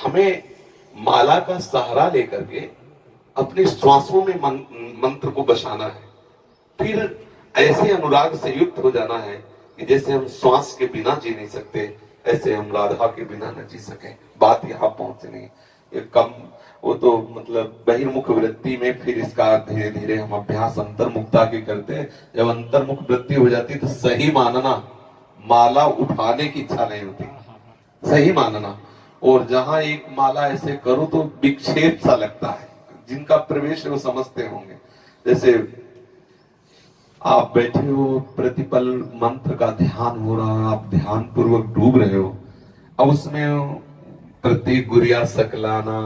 हमें माला का सहारा लेकर के अपने श्वासों में मंत्र को बसाना है। फिर ऐसे अनुराग से युक्त हो जाना है कि जैसे हम श्वास के बिना जी नहीं सकते, ऐसे हम राधा के बिना न जी सके। बात यहाँ पहुंचनी, ये कम वो तो मतलब बहिर्मुख वृत्ति में, फिर इसका धीरे धीरे हम अभ्यास अंतर्मुखता के करते हैं। जब अंतर्मुख वृत्ति हो जाती है तो सही मानना, माला उठाने की इच्छा नहीं होती, सही मानना। और जहां एक माला ऐसे करो तो विक्षेप सा लगता है, जिनका प्रवेश है वो समझते होंगे। जैसे आप बैठे हो, प्रतिपल मंत्र का ध्यान हो रहा, आप ध्यान पूर्वक डूब रहे हो, अब उसमें प्रत्येक गुरिया सकलाना,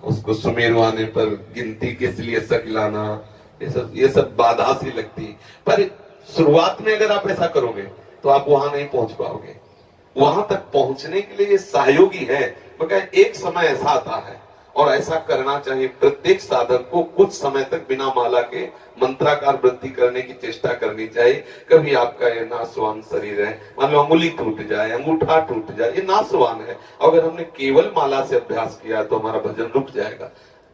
उसको सुमेरवाने पर गिनती किस लिए सकलाना, ये सब बाधा सी लगती है। पर शुरुआत में अगर आप ऐसा करोगे तो आप वहां नहीं पहुंच पाओगे। वहां तक पहुंचने के लिए सहयोगी है, मगर एक समय ऐसा आता है और ऐसा करना चाहिए। प्रत्येक साधक को कुछ समय तक बिना माला के मंत्राकार वृद्धि करने की चेष्टा करनी चाहिए। कभी आपका ये नासवान शरीर है, मान लो अंगुली टूट जाए, अंगूठा टूट जाए, ये नासवान है। अगर हमने केवल माला से अभ्यास किया तो हमारा भजन रुक जाएगा।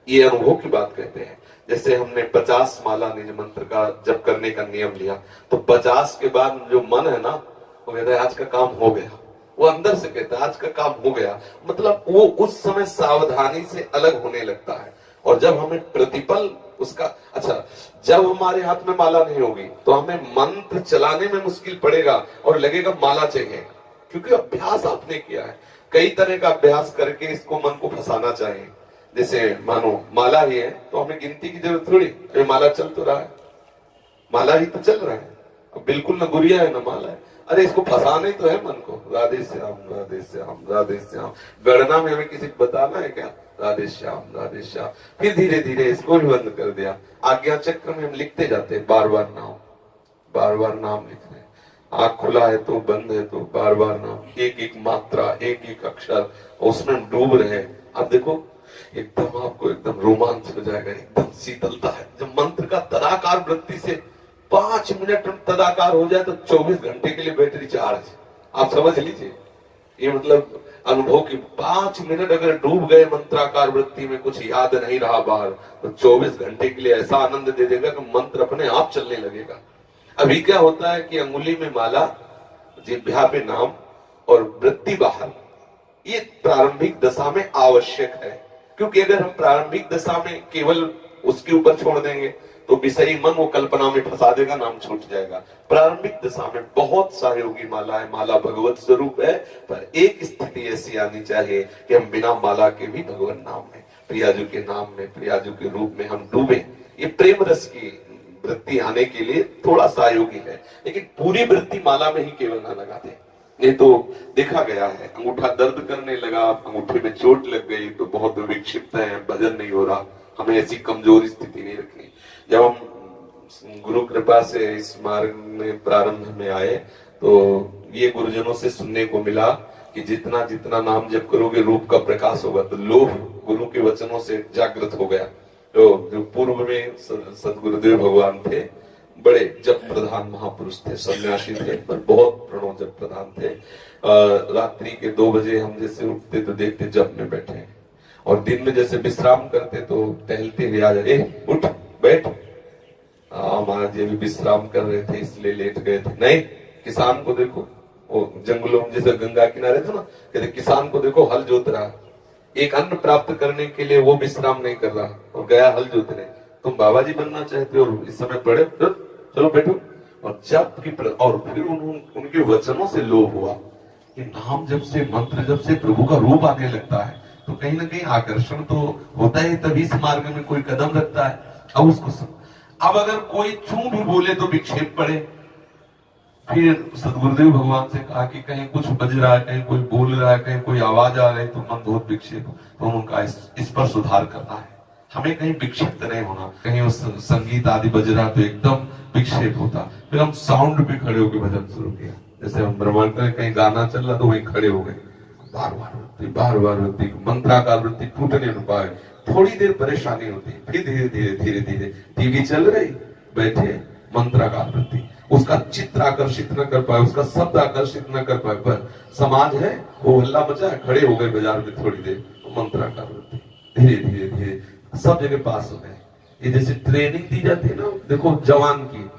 ये अनुभव की बात कहते हैं। जैसे हमने 50 माला निज मंत्र का जप करने का नियम लिया, तो 50 के बाद जो मन है ना, वो कहता है आज का काम हो गया। वो अंदर से कहता है आज का काम हो गया, मतलब वो उस समय सावधानी से अलग होने लगता है। और जब हमें प्रतिपल उसका, अच्छा, जब हमारे हाथ में माला नहीं होगी तो हमें मंत्र चलाने में मुश्किल पड़ेगा और लगेगा माला चाहिए, क्योंकि अभ्यास आपने किया है। कई तरह का अभ्यास करके इसको मन को फंसाना चाहिए। जैसे मानो माला ही है तो हमें गिनती की जरूरत थोड़ी, अरे माला चल तो रहा है, माला ही तो चल रहा है, अब बिल्कुल न गुरिया है न माला है। अरे इसको फंसाना ही तो है मन को, राधे श्याम राधे श्याम राधे श्याम। गणना में हमें किसी को बताना है क्या, राधे श्याम राधे श्याम। फिर धीरे धीरे इसको भी बंद कर दिया। आज्ञा चक्र में हम लिखते जाते हैं, बार बार नाम, बार बार नाम लिख रहे हैं। आंख खुला है तो बंद है तो बार बार नाम, एक एक मात्रा, एक एक अक्षर, उसमें हम डूब रहे हैं। अब देखो एकदम आपको एकदम रोमांच हो जाएगा, एकदम शीतलता है। जब मंत्र का तदाकार वृत्ति से 5 मिनट तदाकार हो जाए तो 24 घंटे के लिए बैटरी चार्ज। आप समझ लीजिए, ये मतलब अनुभव की 5 मिनट अगर डूब गए मंत्राकार वृत्ति में, कुछ याद नहीं रहा बाहर, तो 24 घंटे के लिए ऐसा आनंद दे देगा कि मंत्र अपने आप चलने लगेगा। अभी क्या होता है कि अंगुली में माला, जिह्वा पे नाम और वृत्ति बाहर, ये प्रारंभिक दशा में आवश्यक है। क्योंकि अगर हम प्रारंभिक दशा में केवल उसके ऊपर छोड़ देंगे तो विषयी मन वो कल्पना में फंसा देगा, नाम छूट जाएगा। प्रारंभिक दशा में बहुत सहयोगी माला है, माला भगवत स्वरूप है, पर एक स्थिति ऐसी आनी चाहिए कि हम बिना माला के भी भगवान नाम में, प्रियाजू के नाम में, प्रियाजू के रूप में हम डूबे। ये प्रेम रस की वृत्ति आने के लिए थोड़ा सहयोगी है, लेकिन पूरी वृत्ति माला में ही केवल ना लगा दे। ये तो देखा गया है, अंगूठा दर्द करने लगा, अंगूठे में चोट लग गई तो बहुत विक्षिप्त है, भजन नहीं हो रहा। हमें ऐसी कमजोर स्थिति नहीं रखनी। जब हम गुरु कृपा से इस मार्ग में प्रारंभ में आए तो ये गुरुजनों से सुनने को मिला कि जितना जितना नाम जप करोगे रूप का प्रकाश होगा। तो लोभ गुरु के वचनों से जागृत हो गया। तो जो पूर्व में सदगुरुदेव भगवान थे, बड़े जप प्रधान महापुरुष थे, सन्यासी थे, पर बहुत प्रणव जप प्रधान थे। रात्रि के 2 बजे हम जैसे उठते तो देखते जप में बैठे हैं, और दिन में जैसे विश्राम करते तो टहलते हुए आ जाए, उठ बैठ। महाराज जी भी विश्राम कर रहे थे इसलिए लेट गए थे। नहीं, किसान को देखो, वो जंगलों में जैसे गंगा किनारे था ना, कहते किसान को देखो हल जोत रहा, एक अन्न प्राप्त करने के लिए वो विश्राम नहीं कर रहा और गया हल जोतने। तुम बाबा जी बनना चाहते हो इस समय पढ़े, चलो बैठो। और जब की और फिर उनके वचनों से लोभ हुआ कि नाम जब से, मंत्र जब से प्रभु का रूप आने लगता है तो कहीं ना कहीं आकर्षण तो होता है, तभी इस मार्ग में कोई कदम रखता है। अब उसको अब अगर कोई चू भी बोले तो विक्षेप पड़े। फिर सदगुरुदेव भगवान से कहा कि कहीं कुछ बज रहा है, कहीं कोई बोल रहा है, कहीं कोई आवाज आ रही तो मन बहुत विक्षेप, तो उनका इस पर सुधार करना है। हमें कहीं विक्षिप्त नहीं होना, कहीं उस संगीत आदि बज रहा तो एकदम विक्षेप होता। फिर हम साउंड पे खड़े होकर भजन शुरू किया। जैसे हम ब्रह्मांड में कहीं गाना चल रहा तो वहीं खड़े हो गए, बार बार वृत्ति, मंत्राकार वृत्ति टूटने न पाए। थोड़ी देर परेशानी होती, फिर धीरे धीरे टीवी चल रही, बैठे मंत्राकार वृत्ति। उसका चित्र आकर्षित न कर पाए, उसका शब्द आकर्षित न कर पाए, पर समाज है वो हल्ला मचा, खड़े हो गए बाजार में थोड़ी देर, मंत्राकार होते धीरे धीरे धीरे सब जगह पास हो गए। ये जैसे ट्रेनिंग दी जाती है ना, देखो जवान की,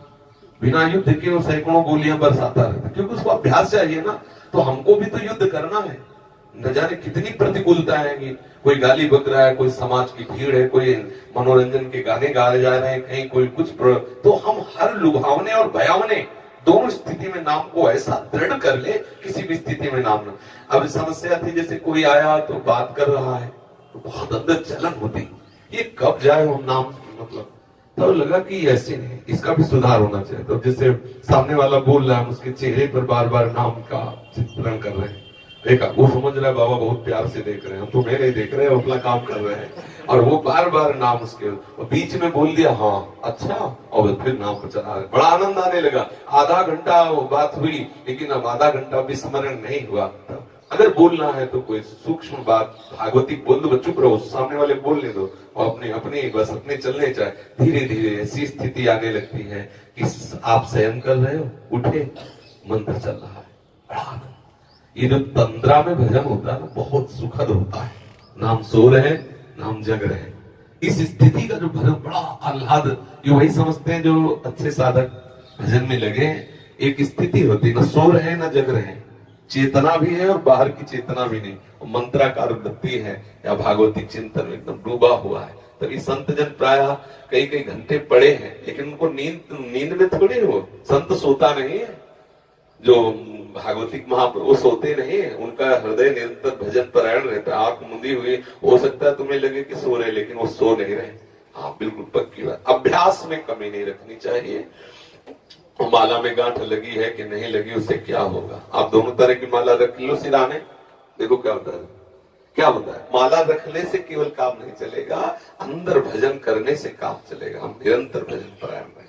बिना युद्ध के वो सैकड़ों गोलियां बरसाता रहता, क्योंकि उसको अभ्यास चाहिए ना। तो हमको भी तो युद्ध करना है, न जाने कितनी प्रतिकूलता है कि कोई गाली बक रहा है, कोई समाज की भीड़ है, कोई मनोरंजन के गाने गाए जा रहे हैं, कहीं कोई कुछ तो हम हर लुभावने और भयावने दोनों स्थिति में नाम को ऐसा दृढ़ कर ले, किसी भी स्थिति में नाम ना। अब समस्या थी जैसे कोई आया तो बात कर रहा है तो बहुत अंदर जलन होती, ये कब जाए हम नाम, मतलब तो लगा कि ऐसे नहीं, इसका भी सुधार होना चाहिए। तो जैसे सामने वाला बोल रहा है, उसके चेहरे पर बार बार नाम का चित्रण कर रहे हैं, देखा वो समझ रहा है बाबा बहुत प्यार से देख रहे हैं, हम तो नहीं देख रहे हैं, अपना काम कर रहे हैं, और वो बार बार नाम उसके बीच में बोल दिया हाँ अच्छा, और फिर नाम को चला रहे, बड़ा आनंद आने लगा। आधा घंटा वो बात हुई, लेकिन अब आधा घंटा विस्मरण नहीं हुआ। अगर बोलना है तो कोई सूक्ष्म बात भागवती बोल दो, चुप रहो, सामने वाले बोलने दो, और अपने अपने बस अपने चलने चाहे। धीरे धीरे ऐसी स्थिति आने लगती है कि आप शयन कर रहे हो, उठे, मंत्र चल रहा है, बड़ा आनंद। ये जो तंद्रा में भजन होता है ना, बहुत सुखद होता है। नाम सो रहे, नाम जग रहे, इस स्थिति का जो भजन बड़ा आह्लाद, ये वही समझते हैं जो अच्छे साधक भजन में लगे। एक स्थिति होती है, न सो रहे न जग रहे, चेतना भी है और बाहर की चेतना भी नहीं, मंत्राकार वृत्ति है या भागवती चिंतन में एकदम डूबा हुआ है। तभी संत जन प्राय कई कई घंटे पड़े हैं, लेकिन उनको नींद में थोड़ी हो, संत सोता नहीं है, जो भागवतिक महाप्रभु सोते नहीं है, उनका हृदय निरंतर भजन परायण रहता है। आंख मुंदी हुई, हो सकता है तुम्हें लगे कि सो रहे, लेकिन वो सो नहीं रहे। हाँ बिल्कुल पक्की बात, अभ्यास में कमी नहीं रखनी चाहिए। माला में गांठ लगी है कि नहीं लगी, उससे क्या होगा। आप दोनों तरह की माला रख लो सिराने, देखो क्या होता है, क्या होता है। माला रखने से केवल काम नहीं चलेगा, अंदर भजन करने से काम चलेगा। हम निरंतर भजन परायण रहे।